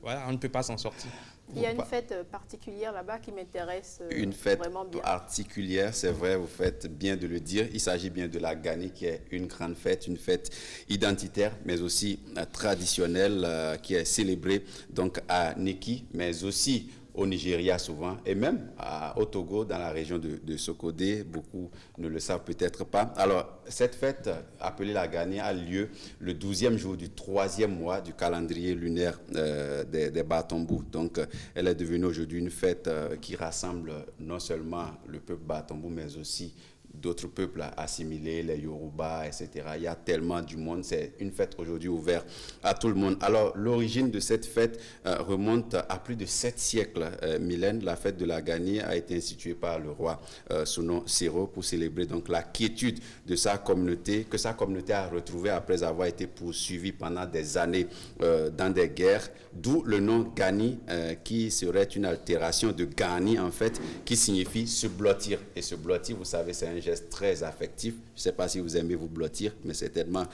voilà, on ne peut pas s'en sortir. Il y a une fête particulière là-bas qui m'intéresse une fête vraiment bien. Particulière, c'est vrai, vous faites bien de le dire. Il s'agit bien de la Gani qui est une grande fête, une fête identitaire, mais aussi traditionnelle qui est célébrée donc à Niki, mais aussi au Nigeria souvent, et même au Togo, dans la région de Sokodé. Beaucoup ne le savent peut-être pas. Alors, cette fête, appelée la Gani, a lieu le 12e jour du 3e mois du calendrier lunaire des Batombou. Donc, elle est devenue aujourd'hui une fête qui rassemble non seulement le peuple Batombou, mais aussi d'autres peuples assimilés, les Yoruba, etc. Il y a tellement du monde. C'est une fête aujourd'hui ouverte à tout le monde. Alors, l'origine de cette fête remonte à plus de 7 siècles. Mylène, la fête de la Gani a été instituée par le roi Sono Sero pour célébrer donc la quiétude de sa communauté, que sa communauté a retrouvée après avoir été poursuivie pendant des années dans des guerres. D'où le nom Gani, qui serait une altération de Gani, en fait, qui signifie se blottir. Et se blottir, vous savez, c'est un geste très affectif. Je ne sais pas si vous aimez vous blottir, mais certainement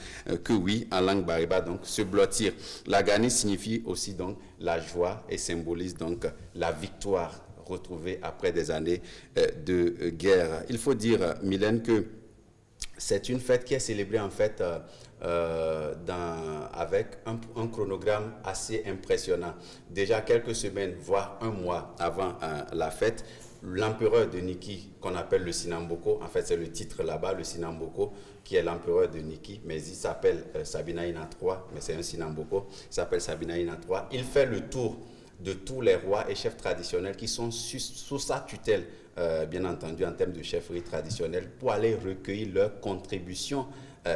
que oui, en langue bariba, donc se blottir. La gani signifie aussi donc la joie et symbolise donc la victoire retrouvée après des années de guerre. Il faut dire, Mylène, que c'est une fête qui est célébrée en fait avec un chronogramme assez impressionnant. Déjà quelques semaines, voire un mois avant la fête, l'empereur de Niki, qu'on appelle le Sinamboko, en fait c'est le titre là-bas, le Sinamboko, qui est l'empereur de Niki, mais il s'appelle Sabinaïna III, mais c'est un Sinamboko, il s'appelle Sabinaïna III. Il fait le tour de tous les rois et chefs traditionnels qui sont sous sa tutelle, bien entendu en termes de chefferie traditionnelle, pour aller recueillir leurs contributions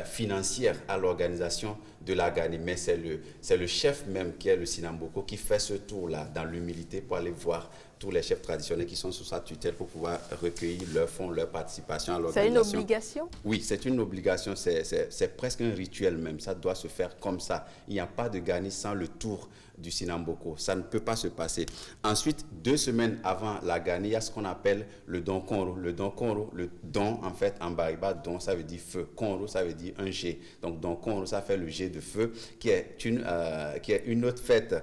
financières à l'organisation de la Gani. Mais c'est le chef même qui est le Sinamboko qui fait ce tour-là dans l'humilité pour aller voir tous les chefs traditionnels qui sont sous sa tutelle pour pouvoir recueillir leurs fonds, leur participation à l'organisation. C'est une obligation? Oui, c'est une obligation, c'est presque un rituel même, ça doit se faire comme ça. Il n'y a pas de Gani sans le tour du Sinamboko, ça ne peut pas se passer. Ensuite, 2 semaines avant la Gani, il y a ce qu'on appelle le Don Konro. Le Don Konro, le Don en fait en bariba, Don ça veut dire feu, Konro ça veut dire un jet. Donc Don Konro ça fait le jet de feu qui est une autre fête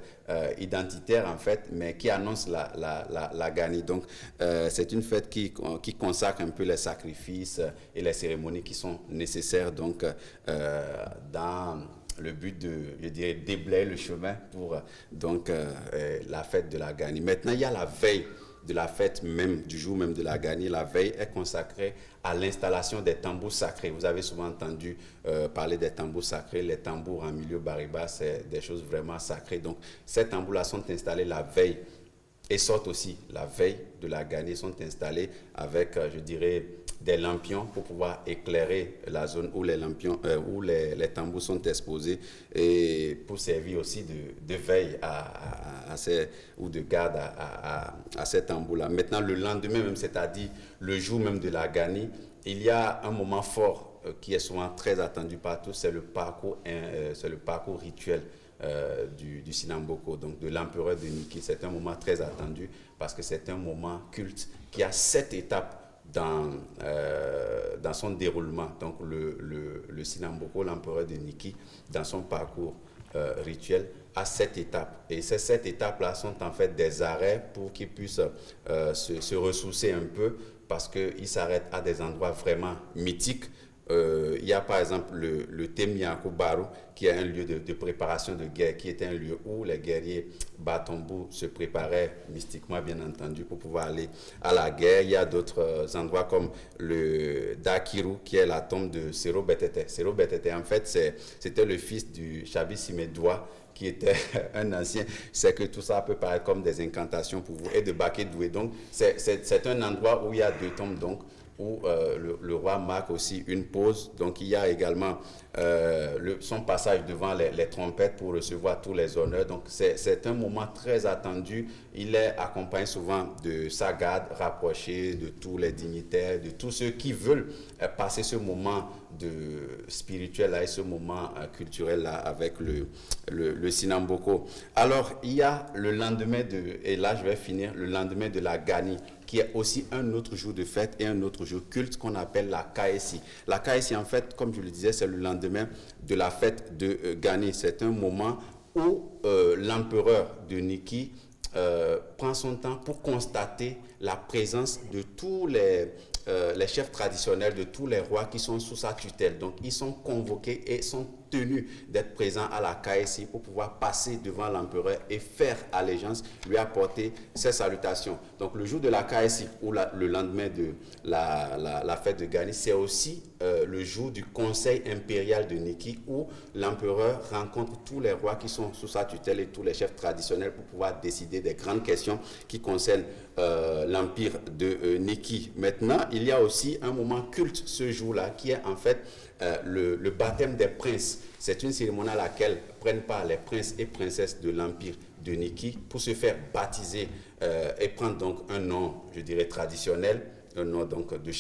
identitaire en fait, mais qui annonce la Gani. Donc c'est une fête qui consacre un peu les sacrifices et les cérémonies qui sont nécessaires donc dans le but de, je dirais, déblayer le chemin pour donc la fête de la Gani. Maintenant, il y a la veille de la fête même, du jour même de la Gani. La veille est consacrée à l'installation des tambours sacrés. Vous avez souvent entendu parler des tambours sacrés. Les tambours en milieu bariba, c'est des choses vraiment sacrées. Donc, ces tambours-là sont installés la veille et sortent aussi la veille de la Gani, sont installés avec, je dirais, des lampions pour pouvoir éclairer la zone où les lampions, où les tambours sont exposés et pour servir aussi de veille ou de garde à ces tambours-là. Maintenant, le lendemain même, c'est-à-dire le jour même de la Gani, il y a un moment fort qui est souvent très attendu par tous, c'est le parcours rituel du Sinamboko, donc de l'empereur de Niki. C'est un moment très attendu parce que c'est un moment culte qui a 7 étapes dans son déroulement. Donc le Sinamboko, l'empereur de Niki, dans son parcours rituel, a 7 étapes. Et ces 7 étapes-là sont en fait des arrêts pour qu'ils puissent se ressourcer un peu parce qu'ils s'arrêtent à des endroits vraiment mythiques. Il y a par exemple le Temiako Baru, qui est un lieu de préparation de guerre, qui est un lieu où les guerriers Batombu se préparaient mystiquement, bien entendu, pour pouvoir aller à la guerre. Il y a d'autres endroits comme le Dakiru, qui est la tombe de Sero Betete. Sero Betete, en fait, c'était le fils du Chabi Simedoua, qui était un ancien. C'est que tout ça peut paraître comme des incantations pour vous, et de Baké Doué. Donc, c'est un endroit où il y a 2 tombes, donc, où le roi marque aussi une pause. Donc il y a également son passage devant les trompettes pour recevoir tous les honneurs. Donc c'est un moment très attendu. Il est accompagné souvent de sa garde rapprochée, de tous les dignitaires, de tous ceux qui veulent passer ce moment spirituel là, et ce moment culturel là avec le Sinamboko. Alors il y a le lendemain et là je vais finir, le lendemain de la Gani, qui est aussi un autre jour de fête et un autre jour culte qu'on appelle la Kaesi. La Kaesi, en fait, comme je le disais, c'est le lendemain de la fête de Gani. C'est un moment où l'empereur de Niki prend son temps pour constater la présence de tous les chefs traditionnels, de tous les rois qui sont sous sa tutelle. Donc, ils sont convoqués et sont tenus d'être présents à la Kaesi pour pouvoir passer devant l'empereur et faire allégeance, lui apporter ses salutations. Donc, le jour de la Kaesi ou le lendemain de la fête de Gani, c'est aussi le jour du conseil impérial de Niki où l'empereur rencontre tous les rois qui sont sous sa tutelle et tous les chefs traditionnels pour pouvoir décider des grandes questions qui concernent l'empire de Niki. Maintenant, il y a aussi un moment culte ce jour-là qui est en fait le baptême des princes. C'est une cérémonie à laquelle prennent part les princes et princesses de l'empire de Niki pour se faire baptiser et prendre donc un nom, je dirais, traditionnel, un nom donc de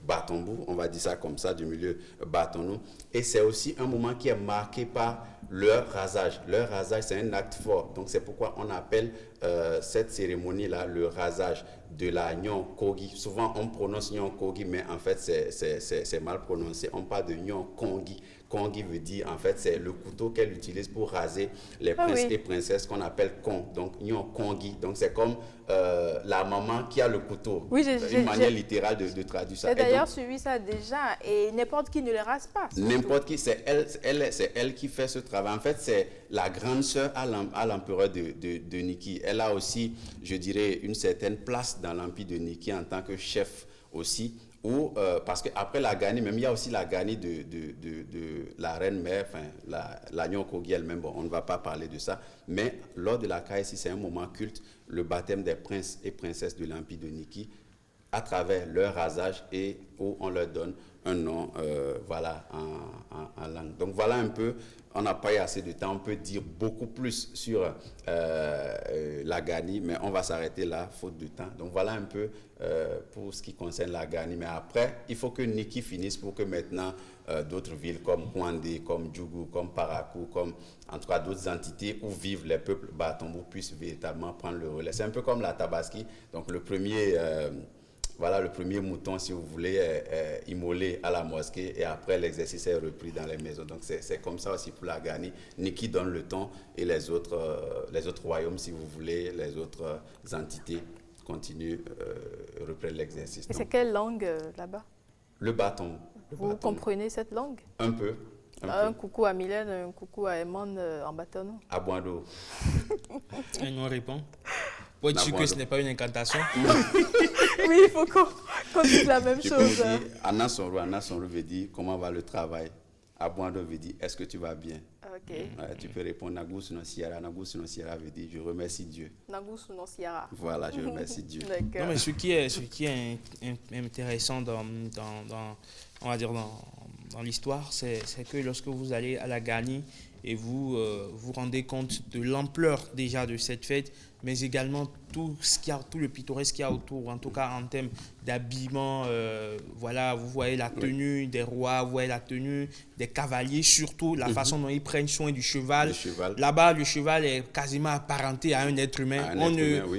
Batombu, on va dire ça comme ça, du milieu Batonou. Et c'est aussi un moment qui est marqué par leur rasage. Leur rasage, c'est un acte fort. Donc c'est pourquoi on appelle cette cérémonie-là, le rasage de la Nyon Kogi. Souvent, on prononce Nyon Kogi, mais en fait, c'est mal prononcé. On parle de Nyon Kongi. Kongi veut dire, en fait, c'est le couteau qu'elle utilise pour raser les princes et princesses qu'on appelle Kong. Donc, Nyon Kongi. Donc, c'est comme la maman qui a le couteau. Oui, une manière littérale de traduire ça. J'ai d'ailleurs suivi ça déjà. Et n'importe qui ne le rase pas. N'importe qui, c'est elle qui fait ce travail. En fait, c'est la grande sœur à l'empereur de Niki. Elle a aussi, je dirais, une certaine place dans l'empire de Niki en tant que chef aussi. Parce qu'après la Gani, même il y a aussi la Gani de la reine mère, enfin la Nyon Kogi elle-même, bon, on ne va pas parler de ça, mais lors de la Kaïsi, c'est un moment culte, le baptême des princes et princesses de l'empire de Niki, à travers leur rasage et où on leur donne un nom, voilà, en langue. Donc voilà un peu, on n'a pas eu assez de temps, on peut dire beaucoup plus sur la Gani, mais on va s'arrêter là, faute de temps. Donc voilà un peu pour ce qui concerne la Gani. Mais après, il faut que Niki finisse pour que maintenant d'autres villes comme Kouandé, comme Djougou, comme Parakou, comme en tout cas d'autres entités où vivent les peuples Batombo puissent véritablement prendre le relais. C'est un peu comme la Tabaski. Donc le premier... voilà, le premier mouton, si vous voulez, est immolé à la mosquée et après l'exercice est repris dans les maisons. Donc c'est comme ça aussi pour la Gani. Niki donne le ton et les autres royaumes, si vous voulez, les autres entités continuent, reprennent l'exercice. Et c'est quelle langue là-bas? Le bâton. Vous comprenez cette langue? Un peu. Un coucou à Mylène, un coucou à Eman en bâtonneau. À Boindo. Et nous on répond. Pour être sûr que ce n'est pas une incantation. Oui, il faut qu'on dise la même chose. Anna Sonro veut dire comment va le travail. Aboando veut dire est-ce que tu vas bien. Okay. Tu peux répondre Nagu Suno Sierra. Nagu Suno Sierra veut dire je remercie Dieu. Nagu Suno Sierra. Voilà, je remercie Dieu. Non, mais ce qui est intéressant on va dire dans l'histoire, c'est que lorsque vous allez à la Gani et vous vous rendez compte de l'ampleur déjà de cette fête, mais également tout le pittoresque qu'il y a autour, en tout cas en termes d'habillement, voilà, vous voyez la tenue des rois, vous voyez la tenue des cavaliers, surtout la façon dont ils prennent soin du cheval. Là-bas, le cheval est quasiment apparenté à un être humain.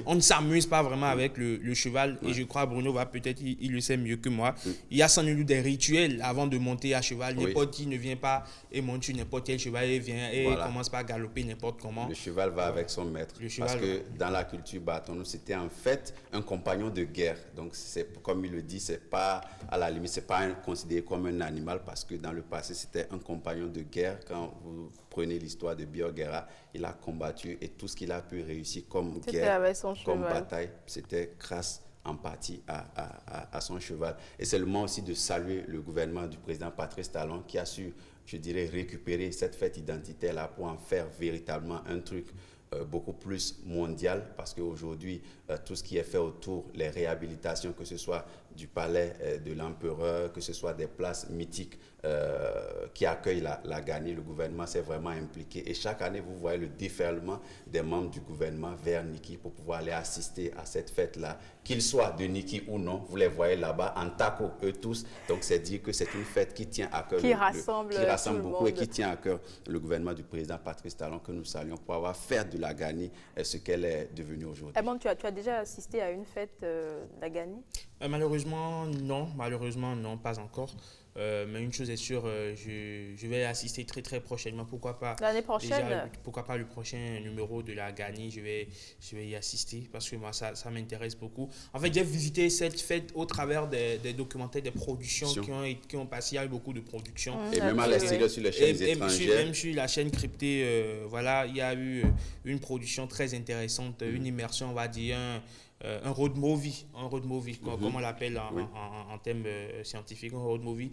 On ne s'amuse pas vraiment avec le cheval, et je crois Bruno va peut-être, il le sait mieux que moi. Il y a sans nul des rituels avant de monter à cheval. N'importe qui ne vient pas et monte sur n'importe quel cheval et vient et commence pas à galoper n'importe comment. Le cheval va avec son maître. Parce que dans la culture Batonou, c'était en fait un compagnon de guerre. Donc, c'est comme il le dit, c'est pas, à la limite, c'est pas considéré comme un animal parce que dans le passé, c'était un compagnon de guerre. Quand vous prenez l'histoire de Biorguera, il a combattu et tout ce qu'il a pu réussir comme guerre, comme bataille, c'était grâce en partie à son cheval. Et c'est le moment aussi de saluer le gouvernement du président Patrice Talon qui a su, je dirais, récupérer cette fête identitaire-là pour en faire véritablement un truc beaucoup plus mondial, parce qu'aujourd'hui, tout ce qui est fait autour, les réhabilitations, que ce soit du palais de l'empereur, que ce soit des places mythiques qui accueillent la Gani, le gouvernement s'est vraiment impliqué. Et chaque année, vous voyez le déferlement des membres du gouvernement vers Niki pour pouvoir aller assister à cette fête-là, qu'ils soient de Niki ou non. Vous les voyez là-bas en taco, eux tous. Donc, c'est dire que c'est une fête qui tient à cœur, qui rassemble beaucoup et qui tient à cœur le gouvernement du président Patrice Talon, que nous saluons pour avoir fait de la Gani ce qu'elle est devenue aujourd'hui. Eman, tu as déjà assisté à une fête de la Gani? Malheureusement, non, pas encore. Mais une chose est sûre, je vais assister très très prochainement. Pourquoi pas l'année prochaine? Pourquoi pas le prochain numéro de la Gani, je vais y assister parce que moi ça m'intéresse beaucoup. En fait, j'ai visité cette fête au travers des documentaires, des productions qui ont passé. Il y a eu beaucoup de productions. Et même à l'extérieur sur les chaînes étrangères. Même sur la chaîne cryptée, voilà, il y a eu une production très intéressante, une immersion, on va dire, un road movie, comme on l'appelle en termes scientifiques, un road movie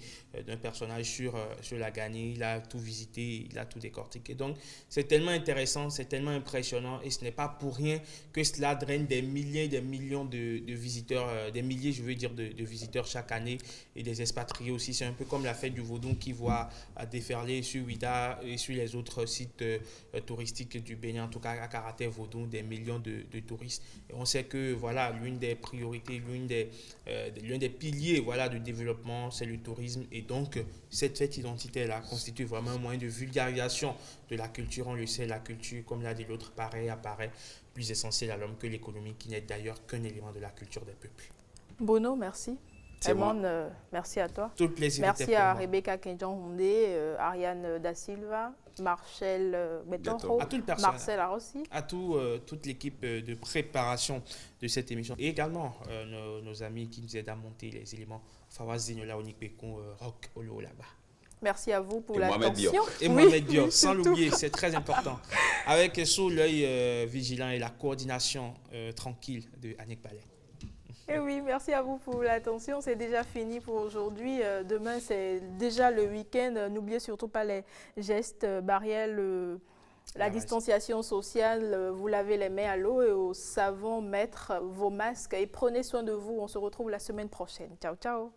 d'un personnage sur la Gani. Il a tout visité, il a tout décortiqué. Donc, c'est tellement intéressant, c'est tellement impressionnant et ce n'est pas pour rien que cela draine des milliers, des millions de visiteurs, des milliers, je veux dire, de visiteurs chaque année et des expatriés aussi. C'est un peu comme la fête du Vaudou qui voit déferler sur Ouida et sur les autres sites touristiques du Bénin, en tout cas à Karaté Vaudou, des millions de touristes. Et on sait que voilà, l'une des priorités, l'un des piliers voilà, du développement, c'est le tourisme. Et donc, cette fête identitaire-là constitue vraiment un moyen de vulgarisation de la culture. On le sait, la culture, comme l'a dit l'autre, apparaît plus essentielle à l'homme que l'économie, qui n'est d'ailleurs qu'un élément de la culture des peuples. Bono, merci. Edmond, merci à toi. Tout le plaisir. Merci à Rebecca Kenjan-Hondé, Ariane Da Silva, Marcel Betonro, Marcel Arossi. À toute l'équipe de préparation de cette émission. Et également nos amis qui nous aident à monter les éléments. Fawaz Zinola, Onik Bekon, Rock Olo là-bas. Merci à vous pour l'attention. Et Mohamed Dior, sans l'oublier, c'est très important. Avec sous l'œil vigilant et la coordination tranquille de Annick Ballet. Et oui, merci à vous pour l'attention. C'est déjà fini pour aujourd'hui. Demain, c'est déjà le week-end. N'oubliez surtout pas les gestes barrières, la distanciation sociale. Vous lavez les mains à l'eau et au savon, mettre vos masques et prenez soin de vous. On se retrouve la semaine prochaine. Ciao, ciao.